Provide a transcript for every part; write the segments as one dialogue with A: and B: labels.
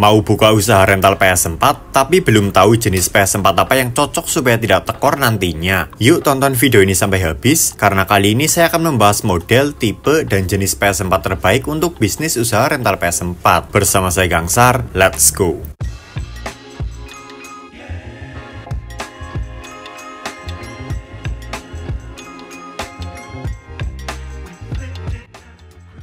A: Mau buka usaha rental PS4, tapi belum tahu jenis PS4 apa yang cocok supaya tidak tekor nantinya? Yuk tonton video ini sampai habis, karena kali ini saya akan membahas model, tipe, dan jenis PS4 terbaik untuk bisnis usaha rental PS4. Bersama saya Gangsar, let's go!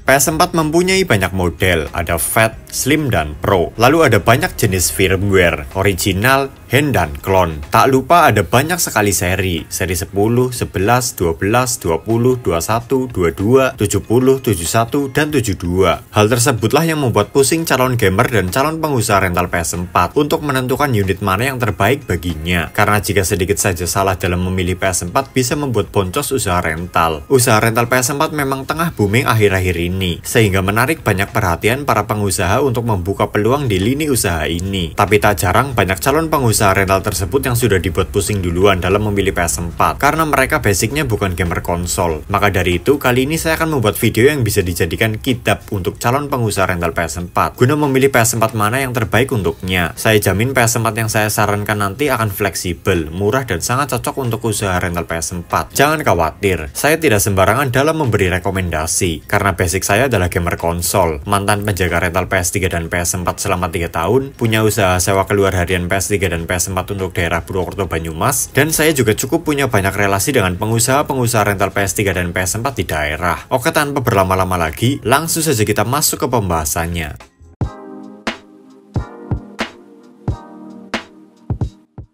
A: PS4 mempunyai banyak model, ada Fat, Slim, dan Pro. Lalu ada banyak jenis firmware, original, hand, dan clone. Tak lupa ada banyak sekali seri 10, 11, 12, 20, 21, 22, 70, 71, dan 72. Hal tersebutlah yang membuat pusing calon gamer dan calon pengusaha rental PS4 untuk menentukan unit mana yang terbaik baginya. Karena jika sedikit saja salah dalam memilih PS4 bisa membuat boncos usaha rental. Usaha rental PS4 memang tengah booming akhir-akhir ini, sehingga menarik banyak perhatian para pengusaha untuk membuka peluang di lini usaha ini. Tapi tak jarang banyak calon pengusaha rental tersebut yang sudah dibuat pusing duluan dalam memilih PS4 karena mereka basicnya bukan gamer konsol. Maka dari itu kali ini saya akan membuat video yang bisa dijadikan kitab untuk calon pengusaha rental PS4 guna memilih PS4 mana yang terbaik untuknya. Saya jamin PS4 yang saya sarankan nanti akan fleksibel, murah, dan sangat cocok untuk usaha rental PS4. Jangan khawatir, saya tidak sembarangan dalam memberi rekomendasi karena basic saya adalah gamer konsol, mantan penjaga rental PS3 dan PS4 selama 3 tahun, punya usaha sewa keluar harian PS3 dan PS4 untuk daerah Purwokerto Banyumas, dan saya juga cukup punya banyak relasi dengan pengusaha-pengusaha rental PS3 dan PS4 di daerah. Oke, tanpa berlama-lama lagi, langsung saja kita masuk ke pembahasannya.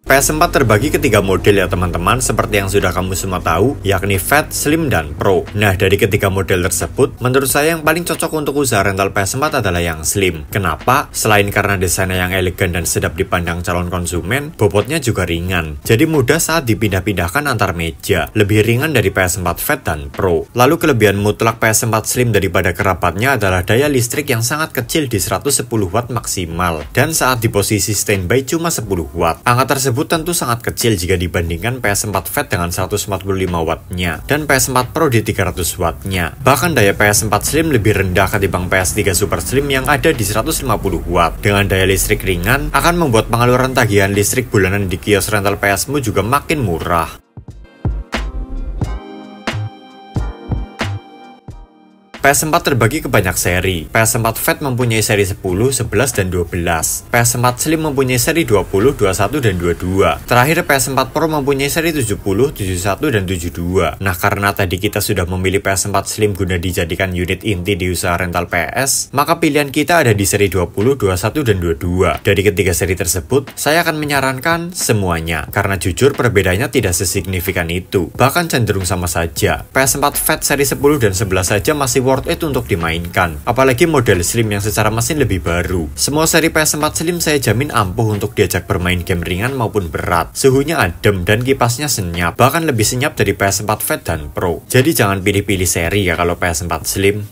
A: PS4 terbagi ke 3 model ya teman-teman, seperti yang sudah kamu semua tahu, yakni Fat, Slim, dan Pro. Nah, dari ketiga model tersebut, menurut saya yang paling cocok untuk usaha rental PS4 adalah yang Slim. Kenapa? Selain karena desainnya yang elegan dan sedap dipandang calon konsumen, bobotnya juga ringan. Jadi mudah saat dipindah-pindahkan antar meja, lebih ringan dari PS4 Fat dan Pro. Lalu kelebihan mutlak PS4 Slim daripada kerabatnya adalah daya listrik yang sangat kecil di 110 Watt maksimal, dan saat di posisi standby cuma 10 Watt. Angka tersebut tentu sangat kecil jika dibandingkan PS4 Fat dengan 145 Wattnya dan PS4 Pro di 300 Wattnya. Bahkan daya PS4 Slim lebih rendah ketimbang PS3 Super Slim yang ada di 150 Watt. Dengan daya listrik ringan, akan membuat pengaluran tagihan listrik bulanan di kios rental PSmu juga makin murah. PS4 terbagi ke banyak seri. PS4 Fat mempunyai seri 10, 11, dan 12. PS4 Slim mempunyai seri 20, 21, dan 22. Terakhir PS4 Pro mempunyai seri 70, 71, dan 72. Nah, karena tadi kita sudah memilih PS4 Slim guna dijadikan unit inti di usaha rental PS, maka pilihan kita ada di seri 20, 21, dan 22. Dari ketiga seri tersebut, saya akan menyarankan semuanya, karena jujur perbedaannya tidak sesignifikan itu, bahkan cenderung sama saja. PS4 Fat seri 10 dan 11 saja masih worth it untuk dimainkan, apalagi model Slim yang secara mesin lebih baru. Semua seri PS4 Slim saya jamin ampuh untuk diajak bermain game ringan maupun berat. Suhunya adem dan kipasnya senyap, bahkan lebih senyap dari PS4 Fat dan Pro. Jadi jangan pilih-pilih seri ya kalau PS4 Slim.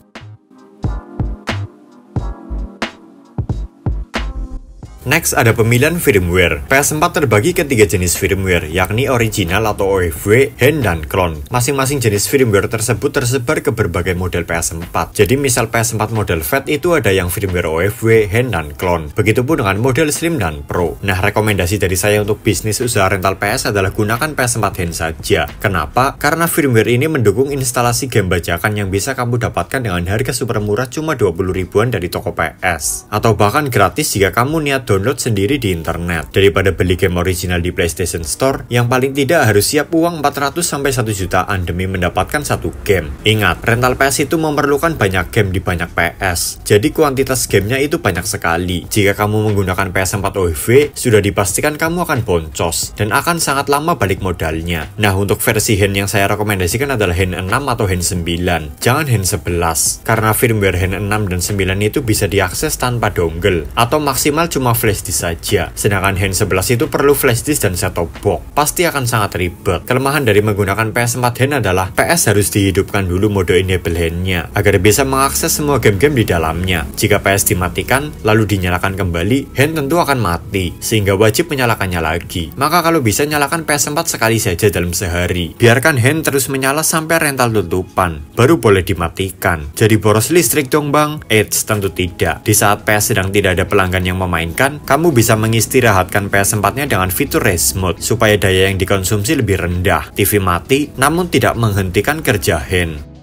A: Next ada pemilihan firmware. PS4 terbagi ke 3 jenis firmware, yakni original atau OFW, hand, dan clone. Masing-masing jenis firmware tersebut tersebar ke berbagai model PS4. Jadi misal PS4 model Fat itu ada yang firmware OFW, hand, dan clone. Begitupun dengan model Slim dan Pro. Nah, rekomendasi dari saya untuk bisnis usaha rental PS adalah gunakan PS4 hand saja. Kenapa? Karena firmware ini mendukung instalasi game bajakan yang bisa kamu dapatkan dengan harga super murah cuma 20 ribuan dari toko PS. Atau bahkan gratis jika kamu niat download sendiri di internet. Daripada beli game original di PlayStation Store, yang paling tidak harus siap uang 400 sampai 1 jutaan demi mendapatkan satu game. Ingat, rental PS itu memerlukan banyak game di banyak PS. Jadi kuantitas gamenya itu banyak sekali. Jika kamu menggunakan PS4 OFW, sudah dipastikan kamu akan boncos dan akan sangat lama balik modalnya. Nah, untuk versi hand yang saya rekomendasikan adalah hand 6 atau hand 9. Jangan hand 11, karena firmware hand 6 dan 9 itu bisa diakses tanpa dongle atau maksimal cuma flash disk saja. Sedangkan hand 11 itu perlu flash disk dan set-top box. Pasti akan sangat ribet. Kelemahan dari menggunakan PS4 hand adalah PS harus dihidupkan dulu mode enable hand-nya agar bisa mengakses semua game-game di dalamnya. Jika PS dimatikan lalu dinyalakan kembali, hand tentu akan mati sehingga wajib menyalakannya lagi. Maka kalau bisa nyalakan PS4 sekali saja dalam sehari. Biarkan hand terus menyala sampai rental tutupan, baru boleh dimatikan. Jadi boros listrik dong bang? Eits, tentu tidak. Di saat PS sedang tidak ada pelanggan yang memainkan, kamu bisa mengistirahatkan PS4-nya dengan fitur rest mode supaya daya yang dikonsumsi lebih rendah. TV mati, namun tidak menghentikan kerja hand.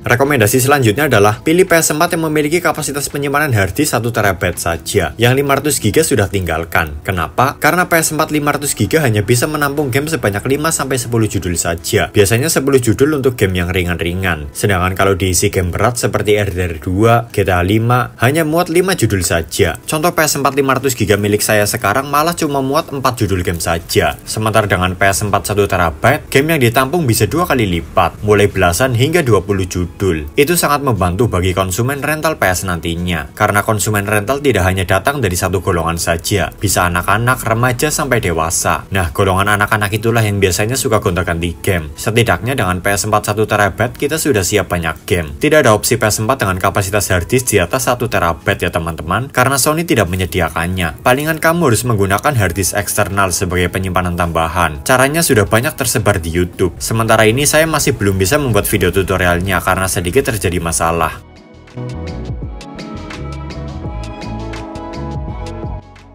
A: Rekomendasi selanjutnya adalah pilih PS4 yang memiliki kapasitas penyimpanan harddisk 1TB saja. Yang 500GB sudah tinggalkan. Kenapa? Karena PS4 500GB hanya bisa menampung game sebanyak 5-10 judul saja. Biasanya 10 judul untuk game yang ringan-ringan. Sedangkan kalau diisi game berat seperti RDR 2, GTA 5, hanya muat 5 judul saja. Contoh PS4 500GB milik saya sekarang malah cuma muat 4 judul game saja. Sementara dengan PS4 1TB, game yang ditampung bisa 2 kali lipat, mulai belasan hingga 20 judul. Itu sangat membantu bagi konsumen rental PS nantinya, karena konsumen rental tidak hanya datang dari satu golongan saja, bisa anak-anak, remaja, sampai dewasa. Nah, golongan anak-anak itulah yang biasanya suka gonta-ganti game. Setidaknya dengan PS4 1TB kita sudah siap banyak game. Tidak ada opsi PS4 dengan kapasitas harddisk di atas 1TB ya teman-teman, karena Sony tidak menyediakannya. Palingan kamu harus menggunakan harddisk eksternal sebagai penyimpanan tambahan. Caranya sudah banyak tersebar di YouTube. Sementara ini saya masih belum bisa membuat video tutorialnya karena sedikit terjadi masalah.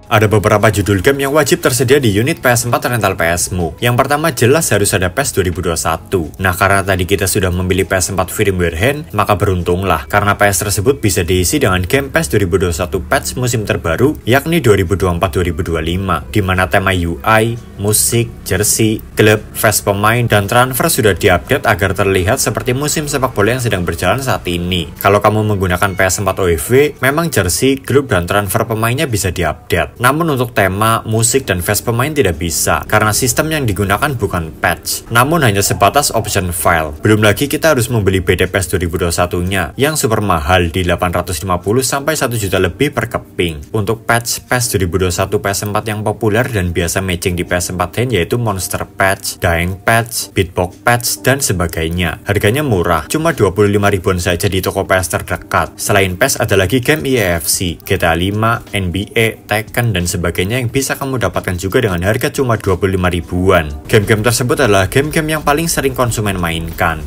A: Ada beberapa judul game yang wajib tersedia di unit PS4 rental PSmu. Yang pertama jelas harus ada PES 2021. Nah, karena tadi kita sudah memilih PS4 firmware hand, maka beruntunglah karena PS tersebut bisa diisi dengan game PES 2021 patch musim terbaru, yakni 2024-2025, di mana tema UI, musik, jersey, klub, face pemain, dan transfer sudah diupdate agar terlihat seperti musim sepak bola yang sedang berjalan saat ini. Kalau kamu menggunakan PS4 OFW, memang jersey, klub, dan transfer pemainnya bisa diupdate. Namun untuk tema, musik, dan face pemain tidak bisa, karena sistem yang digunakan bukan patch, namun hanya sebatas option file. Belum lagi kita harus membeli BDPS 2021-nya, yang super mahal di 850 sampai 1 juta lebih per keping. Untuk patch PES 2021 PS4 yang populer dan biasa matching di PS4 hand yaitu Monster Patch, Dying Patch, Beatbox Patch, dan sebagainya. Harganya murah, cuma 25 ribuan saja di toko PS terdekat. Selain PES ada lagi game EAFC, GTA 5, NBA, Tekken, dan sebagainya yang bisa kamu dapatkan juga dengan harga cuma 25 ribuan. Game-game tersebut adalah game-game yang paling sering konsumen mainkan.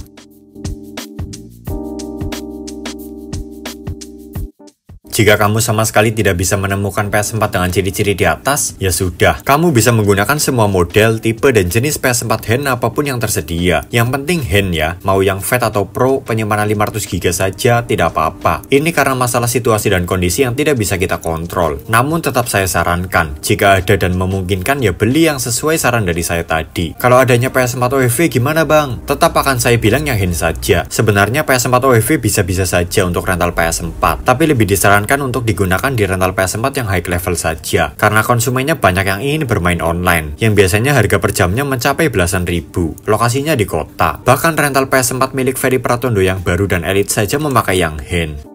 A: Jika kamu sama sekali tidak bisa menemukan PS4 dengan ciri-ciri di atas, ya sudah, kamu bisa menggunakan semua model, tipe, dan jenis PS4 hand apapun yang tersedia. Yang penting hand ya, mau yang Fat atau Pro, penyimpanan 500GB saja, tidak apa-apa. Ini karena masalah situasi dan kondisi yang tidak bisa kita kontrol. Namun tetap saya sarankan, jika ada dan memungkinkan ya beli yang sesuai saran dari saya tadi. Kalau adanya PS4 OFW gimana bang? Tetap akan saya bilang yang hand saja. Sebenarnya PS4 OFW bisa-bisa saja untuk rental PS4, tapi lebih disarankan untuk digunakan di rental PS4 yang high level saja, karena konsumennya banyak yang ingin bermain online, yang biasanya harga per jamnya mencapai belasan ribu, lokasinya di kota. Bahkan rental PS4 milik Ferry Pratondo yang baru dan elite saja memakai yang hand.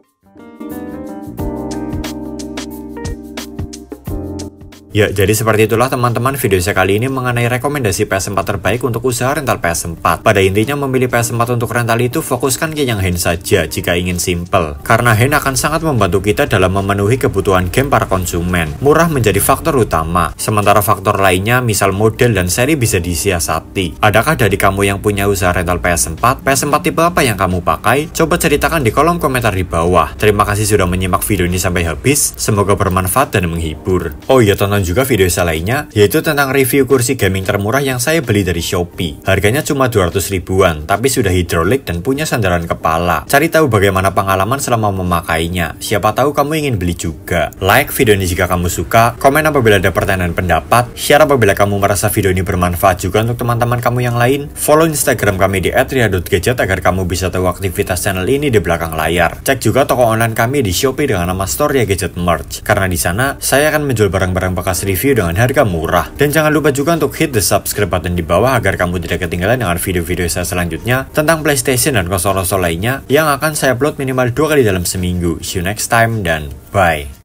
A: Ya, jadi seperti itulah teman-teman video saya kali ini mengenai rekomendasi PS4 terbaik untuk usaha rental PS4. Pada intinya memilih PS4 untuk rental itu fokuskan ke yang hand saja jika ingin simple. Karena hand akan sangat membantu kita dalam memenuhi kebutuhan game para konsumen. Murah menjadi faktor utama. Sementara faktor lainnya misal model dan seri bisa disiasati. Adakah dari kamu yang punya usaha rental PS4? PS4 tipe apa yang kamu pakai? Coba ceritakan di kolom komentar di bawah. Terima kasih sudah menyimak video ini sampai habis. Semoga bermanfaat dan menghibur. Oh iya, tonton juga video saya lainnya, yaitu tentang review kursi gaming termurah yang saya beli dari Shopee. Harganya cuma 200 ribuan, tapi sudah hidrolik dan punya sandaran kepala. Cari tahu bagaimana pengalaman selama memakainya. Siapa tahu kamu ingin beli juga. Like video ini jika kamu suka, komen apabila ada pertanyaan dan pendapat, share apabila kamu merasa video ini bermanfaat juga untuk teman-teman kamu yang lain. Follow Instagram kami di @ria.gadget agar kamu bisa tahu aktivitas channel ini di belakang layar. Cek juga toko online kami di Shopee dengan nama Store Ria Gadget Merch, karena di sana saya akan menjual barang-barang bekas kelas review dengan harga murah. Dan jangan lupa juga untuk hit the subscribe button di bawah agar kamu tidak ketinggalan dengan video-video saya selanjutnya tentang PlayStation dan konsol-konsol lainnya yang akan saya upload minimal 2 kali dalam seminggu. See you next time dan bye.